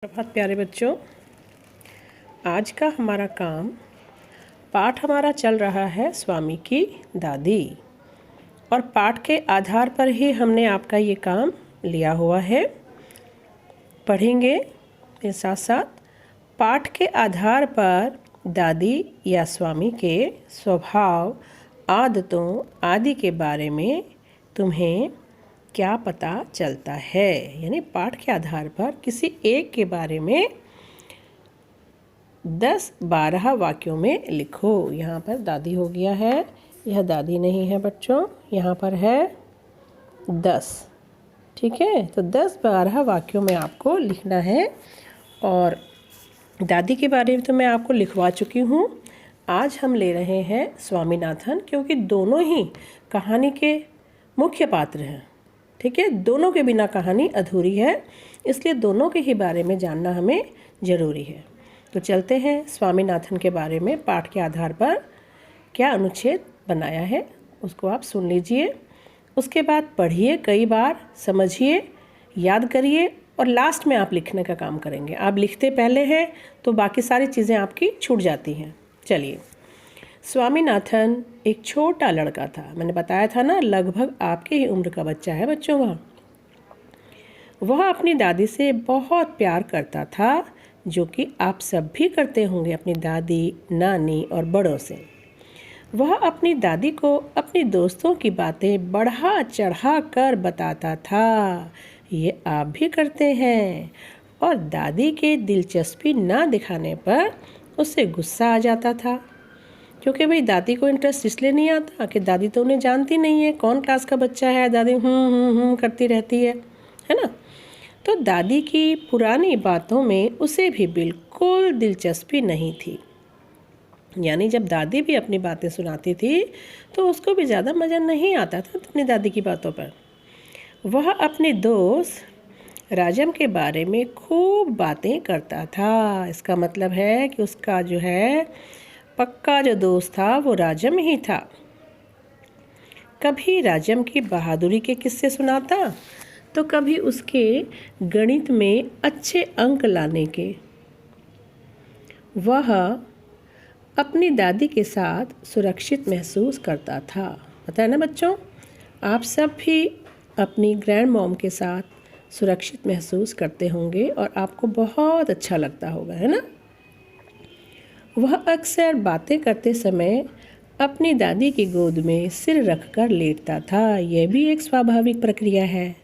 बहुत प्यारे बच्चों, आज का हमारा पाठ हमारा चल रहा है स्वामी की दादी। और पाठ के आधार पर ही हमने आपका ये काम लिया हुआ है। पढ़ेंगे के साथ साथ पाठ के आधार पर दादी या स्वामी के स्वभाव, आदतों आदि के बारे में तुम्हें क्या पता चलता है। यानी पाठ के आधार पर किसी एक के बारे में 10-12 वाक्यों में लिखो। यहाँ पर दादी हो गया है, यह दादी नहीं है बच्चों, यहाँ पर है 10। ठीक है, तो 10-12 वाक्यों में आपको लिखना है। और दादी के बारे में तो मैं आपको लिखवा चुकी हूँ। आज हम ले रहे हैं स्वामीनाथन, क्योंकि दोनों ही कहानी के मुख्य पात्र हैं। ठीक है, दोनों के बिना कहानी अधूरी है, इसलिए दोनों के ही बारे में जानना हमें ज़रूरी है। तो चलते हैं स्वामीनाथन के बारे में पाठ के आधार पर क्या अनुच्छेद बनाया है उसको आप सुन लीजिए। उसके बाद पढ़िए, कई बार समझिए, याद करिए और लास्ट में आप लिखने का काम करेंगे। आप लिखते पहले हैं तो बाकी सारी चीज़ें आपकी छूट जाती हैं। चलिए, स्वामीनाथन एक छोटा लड़का था। मैंने बताया था ना, लगभग आपके ही उम्र का बच्चा है बच्चों। वह अपनी दादी से बहुत प्यार करता था, जो कि आप सब भी करते होंगे अपनी दादी, नानी और बड़ों से। वह अपनी दादी को अपनी दोस्तों की बातें बढ़ा चढ़ा कर बताता था। ये आप भी करते हैं। और दादी के दिलचस्पी ना दिखाने पर उससे गुस्सा आ जाता था, क्योंकि भाई दादी को इंटरेस्ट इसलिए नहीं आता कि दादी तो उन्हें जानती नहीं है, कौन क्लास का बच्चा है, दादी करती रहती है ना। तो दादी की पुरानी बातों में उसे भी बिल्कुल दिलचस्पी नहीं थी। यानी जब दादी भी अपनी बातें सुनाती थी तो उसको भी ज़्यादा मज़ा नहीं आता था अपनी दादी की बातों पर। वह अपने दोस्त राजम के बारे में खूब बातें करता था। इसका मतलब है कि उसका जो है पक्का जो दोस्त था वो राजम ही था। कभी राजम की बहादुरी के किस्से सुनाता, तो कभी उसके गणित में अच्छे अंक लाने के। वह अपनी दादी के साथ सुरक्षित महसूस करता था। पता है ना बच्चों, आप सब भी अपनी ग्रैंड मॉम के साथ सुरक्षित महसूस करते होंगे और आपको बहुत अच्छा लगता होगा, है ना। वह अक्सर बातें करते समय अपनी दादी की गोद में सिर रखकर लेटता था। यह भी एक स्वाभाविक प्रक्रिया है।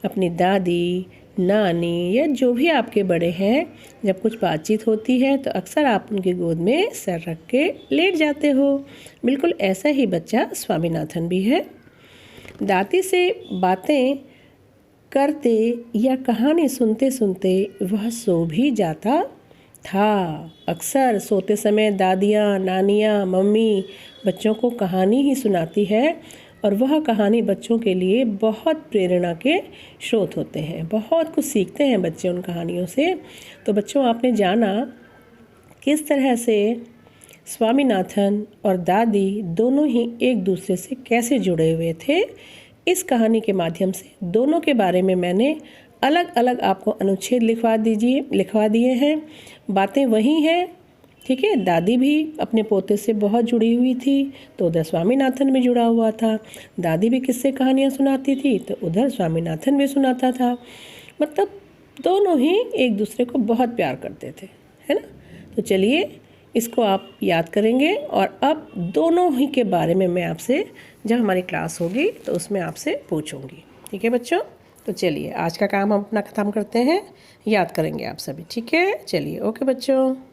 अपनी दादी, नानी या जो भी आपके बड़े हैं, जब कुछ बातचीत होती है तो अक्सर आप उनकी गोद में सर रख के लेट जाते हो। बिल्कुल ऐसा ही बच्चा स्वामीनाथन भी है। दादी से बातें करते या कहानी सुनते सुनते वह सो भी जाता था। अक्सर सोते समय दादियाँ, नानियाँ, मम्मी बच्चों को कहानी ही सुनाती है, और वह कहानी बच्चों के लिए बहुत प्रेरणा के स्रोत होते हैं। बहुत कुछ सीखते हैं बच्चे उन कहानियों से। तो बच्चों, आपने जाना किस तरह से स्वामीनाथन और दादी दोनों ही एक दूसरे से कैसे जुड़े हुए थे। इस कहानी के माध्यम से दोनों के बारे में मैंने अलग अलग आपको अनुच्छेद लिखवा दिए हैं। बातें वही हैं। ठीक है, दादी भी अपने पोते से बहुत जुड़ी हुई थी, तो उधर स्वामीनाथन भी जुड़ा हुआ था। दादी भी किस्से कहानियाँ सुनाती थी, तो उधर स्वामीनाथन भी सुनाता था। मतलब दोनों ही एक दूसरे को बहुत प्यार करते थे, है ना। तो चलिए, इसको आप याद करेंगे। और अब दोनों ही के बारे में मैं आपसे, जब हमारी क्लास होगी तो उसमें आपसे पूछूंगी। ठीक है बच्चों, तो चलिए आज का काम हम अपना ख़त्म करते हैं। याद करेंगे आप सभी। ठीक है, चलिए, ओके बच्चों।